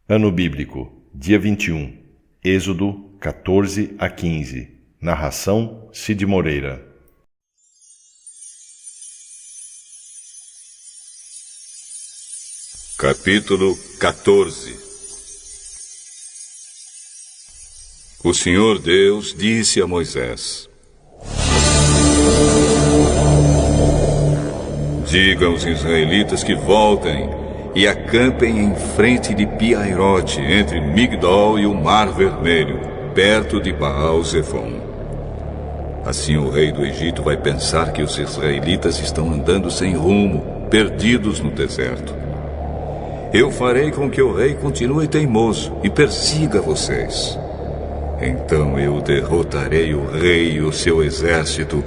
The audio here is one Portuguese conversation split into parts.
Ano Bíblico, dia 21, Êxodo 14 a 15. Narração Cid Moreira. Capítulo 14. O Senhor Deus disse a Moisés: diga aos israelitas que voltem e acampem em frente de Pi-Hahirote, entre Migdol e o Mar Vermelho, perto de Baal-Zefon. Assim o rei do Egito vai pensar que os israelitas estão andando sem rumo, perdidos no deserto. Eu farei com que o rei continue teimoso e persiga vocês. Então eu derrotarei o rei e o seu exército,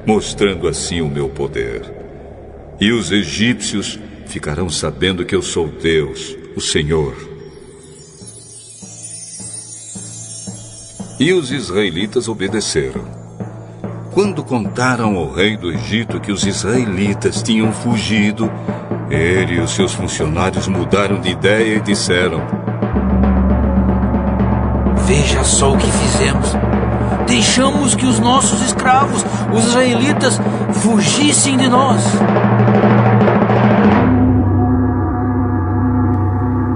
mostrando assim o meu poder. E os egípcios ficarão sabendo que eu sou Deus, o Senhor. E os israelitas obedeceram. Quando contaram ao rei do Egito que os israelitas tinham fugido, ele e os seus funcionários mudaram de ideia e disseram: veja só o que fizemos. Deixamos que os nossos escravos, os israelitas, fugissem de nós.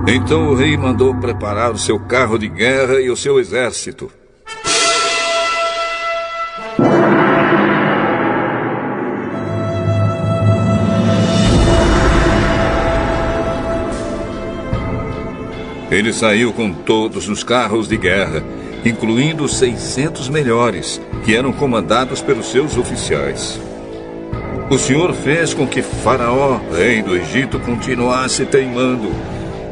Então o rei mandou preparar o seu carro de guerra e o seu exército. Ele saiu com todos os carros de guerra, incluindo os 600 melhores, que eram comandados pelos seus oficiais. O Senhor fez com que Faraó, rei do Egito, continuasse teimando,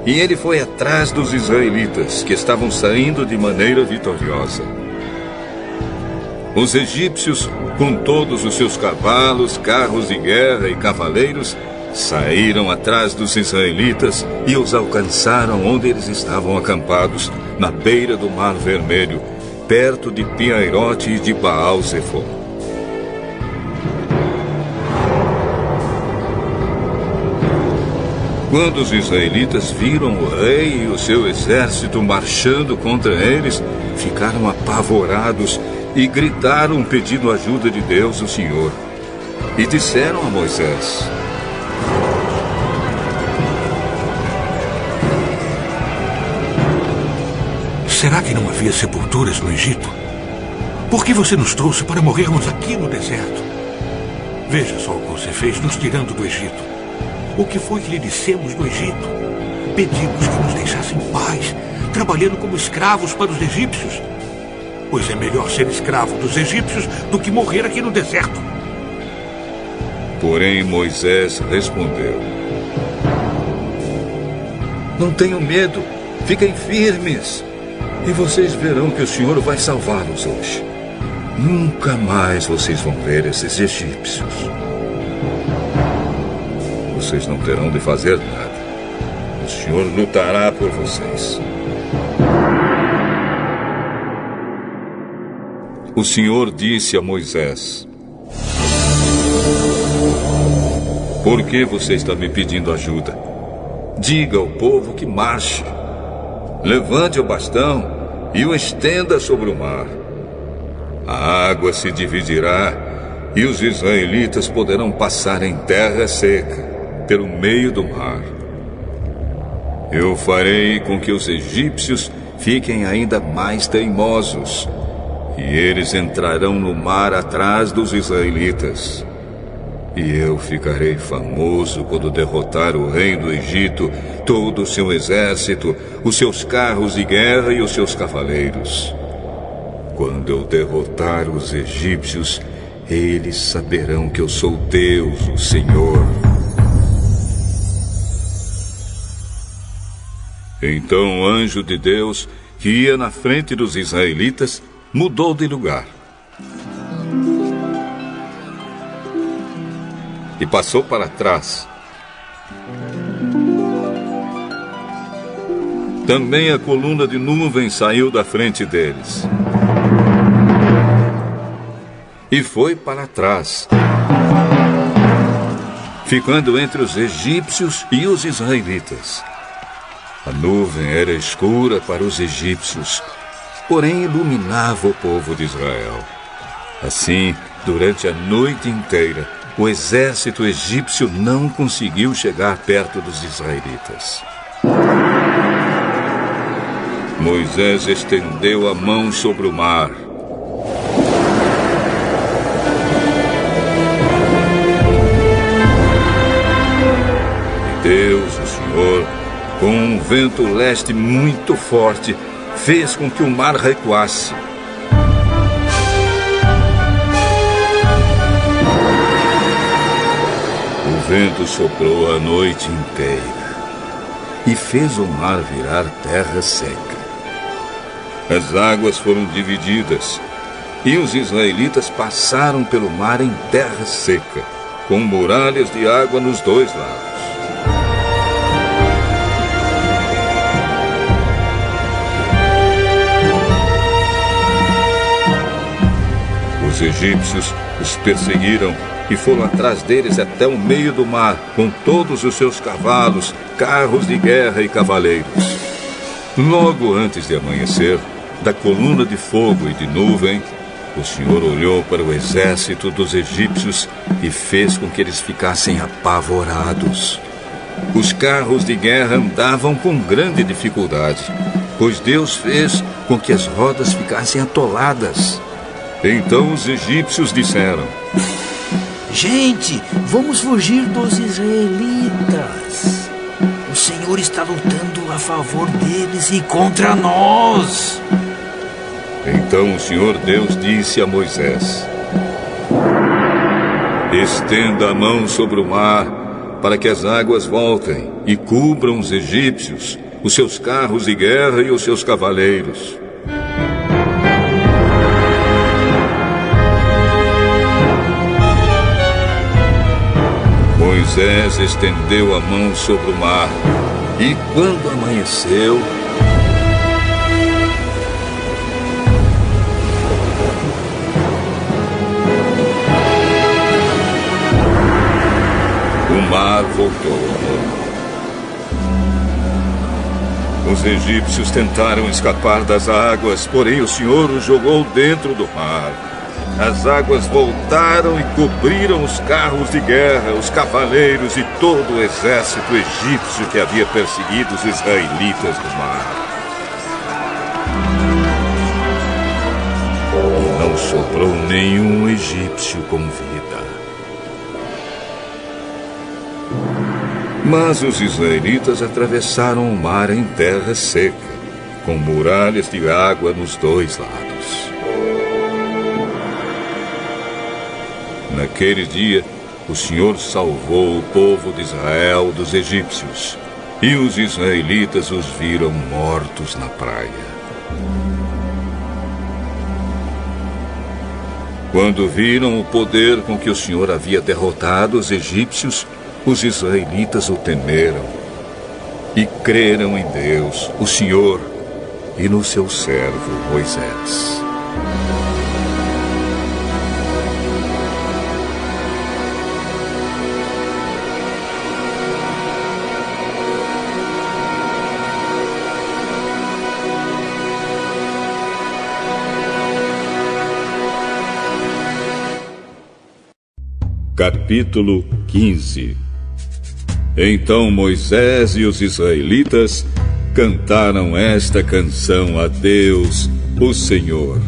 e ele foi atrás dos israelitas, que estavam saindo de maneira vitoriosa. Os egípcios, com todos os seus cavalos, carros de guerra e cavaleiros, saíram atrás dos israelitas e os alcançaram onde eles estavam acampados, na beira do Mar Vermelho, perto de Pi-Hahirote e de Baal-Zefon. Quando os israelitas viram o rei e o seu exército marchando contra eles, ficaram apavorados e gritaram pedindo ajuda de Deus, o Senhor. E disseram a Moisés: será que não havia sepulturas no Egito? Por que você nos trouxe para morrermos aqui no deserto? Veja só o que você fez nos tirando do Egito. O que foi que lhe dissemos no Egito? Pedimos que nos deixasse em paz, trabalhando como escravos para os egípcios. Pois é melhor ser escravo dos egípcios do que morrer aqui no deserto. Porém Moisés respondeu: não tenham medo, fiquem firmes. E vocês verão que o Senhor vai salvá-los hoje. Nunca mais vocês vão ver esses egípcios. Vocês não terão de fazer nada. O Senhor lutará por vocês. O Senhor disse a Moisés: por que você está me pedindo ajuda? Diga ao povo que marche. Levante o bastão e o estenda sobre o mar. A água se dividirá e os israelitas poderão passar em terra seca, pelo meio do mar. Eu farei com que os egípcios fiquem ainda mais teimosos, e eles entrarão no mar atrás dos israelitas. E eu ficarei famoso quando derrotar o rei do Egito, todo o seu exército, os seus carros de guerra e os seus cavaleiros. Quando eu derrotar os egípcios, eles saberão que eu sou Deus, o Senhor. Então o anjo de Deus, que ia na frente dos israelitas, mudou de lugar e passou para trás. Também a coluna de nuvem saiu da frente deles e foi para trás, ficando entre os egípcios e os israelitas. A nuvem era escura para os egípcios, porém iluminava o povo de Israel. Assim, durante a noite inteira, o exército egípcio não conseguiu chegar perto dos israelitas. Moisés estendeu a mão sobre o mar. E Deus, o Senhor, com um vento leste muito forte, fez com que o mar recuasse. O vento soprou a noite inteira e fez o mar virar terra seca. As águas foram divididas e os israelitas passaram pelo mar em terra seca, com muralhas de água nos dois lados. Os egípcios os perseguiram e foram atrás deles até o meio do mar, com todos os seus cavalos, carros de guerra e cavaleiros. Logo antes de amanhecer, da coluna de fogo e de nuvem, o Senhor olhou para o exército dos egípcios e fez com que eles ficassem apavorados. Os carros de guerra andavam com grande dificuldade, pois Deus fez com que as rodas ficassem atoladas. Então os egípcios disseram: Gente, vamos fugir dos israelitas. O Senhor está lutando a favor deles e contra nós. Então o Senhor Deus disse a Moisés: Estenda a mão sobre o mar, para que as águas voltem e cubram os egípcios, os seus carros de guerra e os seus cavaleiros. Moisés estendeu a mão sobre o mar, e quando amanheceu, o mar voltou ao normal. Os egípcios tentaram escapar das águas, porém o Senhor os jogou dentro do mar. As águas voltaram e cobriram os carros de guerra, os cavaleiros e todo o exército egípcio que havia perseguido os israelitas no mar. E não sobrou nenhum egípcio com vida. Mas os israelitas atravessaram o mar em terra seca, com muralhas de água nos dois lados. Naquele dia, o Senhor salvou o povo de Israel dos egípcios, e os israelitas os viram mortos na praia. Quando viram o poder com que o Senhor havia derrotado os egípcios, os israelitas o temeram e creram em Deus, o Senhor, e no seu servo Moisés. Capítulo 15. Então Moisés e os israelitas cantaram esta canção a Deus, o Senhor.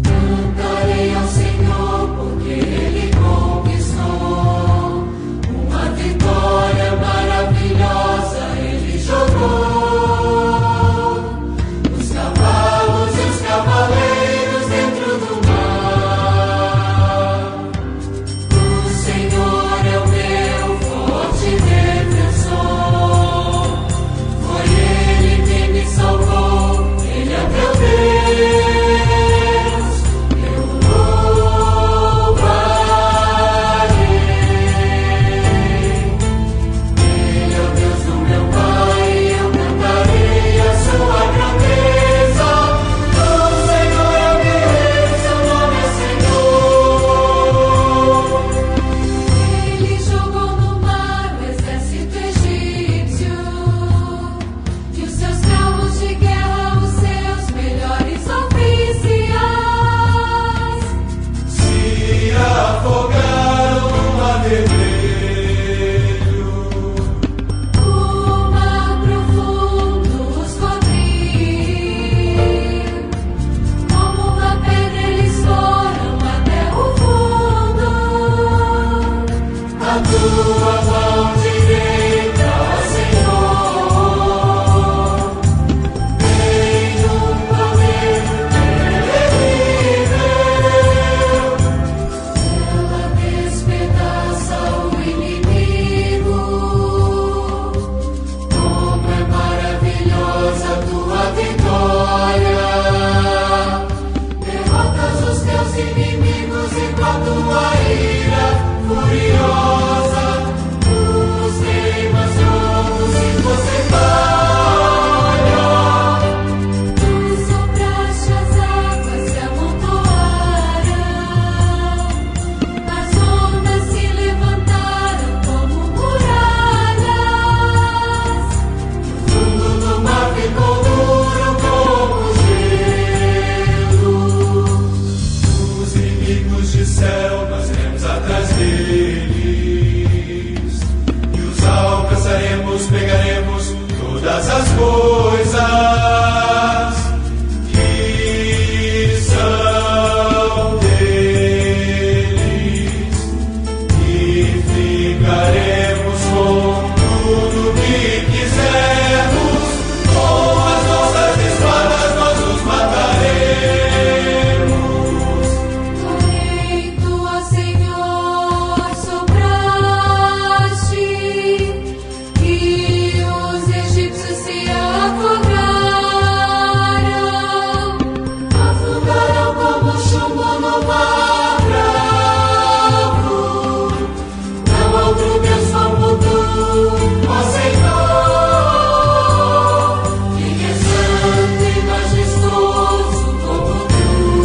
Cantarei ao Senhor porque Ele conquistou uma vitória maravilhosa, Ele jogou os cavalos e os cavaleiros dentro do mar. O Senhor é o meu forte defensor, foi Ele quem me salvou, Ele é meu Deus. todas as coisas que são deles, e ficaremos com tudo que quisermos. Com as nossas espadas nós os mataremos. Porém, tu, ó Senhor, sopraste, e os egípcios se afogaram, afundaram como chumbo no mar bravo. Não há outro Deus como tu, ó Senhor, quem é santo e majestoso como tu,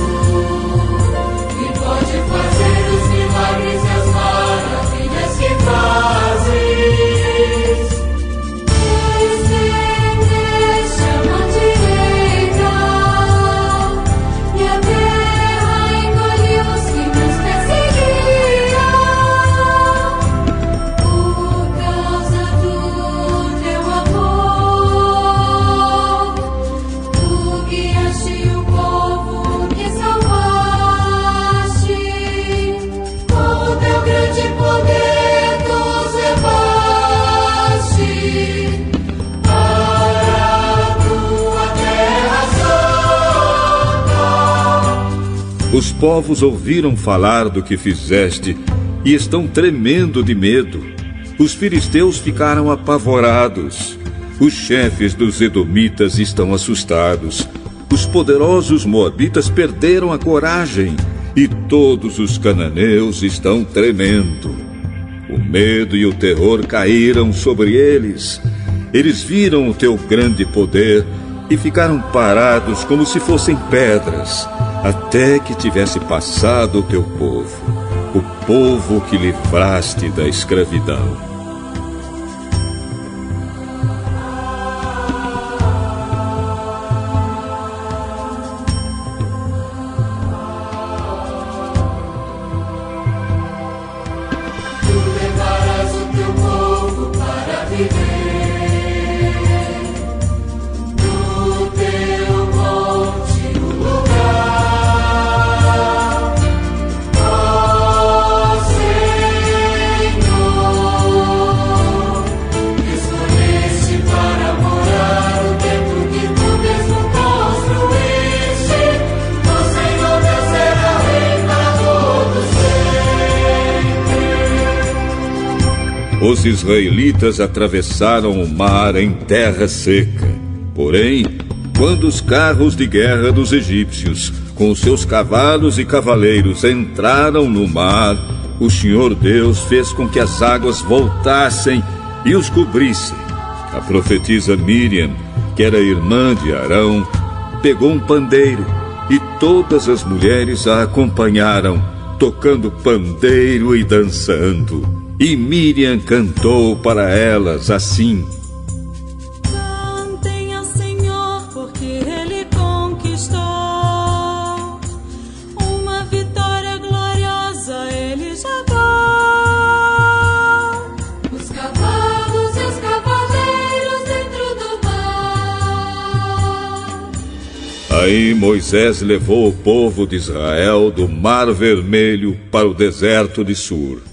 e pode fazer os milagres e as maravilhas que fazes. Estendeste a mão direita, e a terra engoliu os que nos perseguiam. Por causa do teu amor, tu guiaste o povo que salvaste. Com o teu grande poder tu os levaste para a tua terra santa. Os povos ouviram falar do que fizeste e estão tremendo de medo. Os filisteus ficaram apavorados. Os chefes dos edomitas estão assustados. Os poderosos moabitas perderam a coragem e todos os cananeus estão tremendo. O medo e o terror caíram sobre eles. Eles viram o teu grande poder e ficaram parados como se fossem pedras, até que tivesse passado o teu povo, o povo que livraste da escravidão. Tu preparas o teu povo para viver no teu monte, no lugar, ó Senhor. Escolheste para morar o templo que tu mesmo construíste. O Senhor Deus será rei para todos sempre. Os israelitas atravessaram o mar em terra seca. Porém, quando os carros de guerra dos egípcios, com os seus cavalos e cavaleiros, entraram no mar, o Senhor Deus fez com que as águas voltassem e os cobrissem. A profetisa Miriam, que era irmã de Arão, pegou um pandeiro e todas as mulheres a acompanharam, tocando pandeiro e dançando. E Miriam cantou para elas assim: Cantem ao Senhor, porque Ele conquistou uma vitória gloriosa, Ele jogou. Os cavalos e os cavaleiros dentro do mar. Aí Moisés levou o povo de Israel do Mar Vermelho para o deserto de Sur.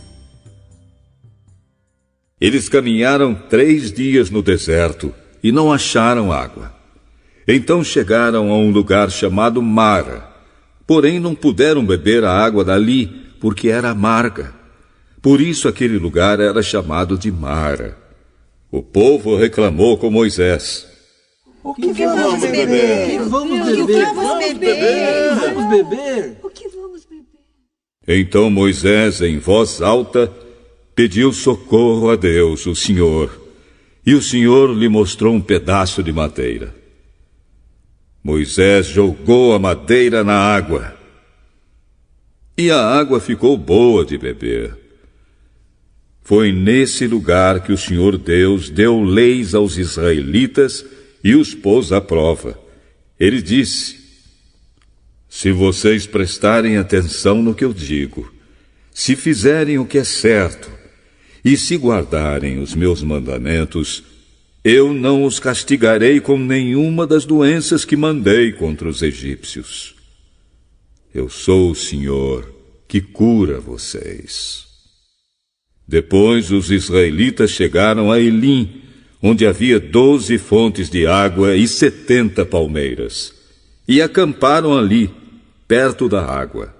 Eles caminharam 3 dias no deserto e não acharam água. Então chegaram a um lugar chamado Mara. Porém não puderam beber a água dali, porque era amarga. Por isso aquele lugar era chamado de Mara. O povo reclamou com Moisés. O que vamos beber? Vamos beber? O que vamos beber? Então Moisés, em voz alta, pediu socorro a Deus, o Senhor, e o Senhor lhe mostrou um pedaço de madeira. Moisés jogou a madeira na água, e a água ficou boa de beber. Foi nesse lugar que o Senhor Deus deu leis aos israelitas e os pôs à prova. Ele disse: se vocês prestarem atenção no que eu digo, se fizerem o que é certo, e se guardarem os meus mandamentos, eu não os castigarei com nenhuma das doenças que mandei contra os egípcios. Eu sou o Senhor que cura vocês. Depois os israelitas chegaram a Elim, onde havia 12 fontes de água e 70 palmeiras, e acamparam ali, perto da água.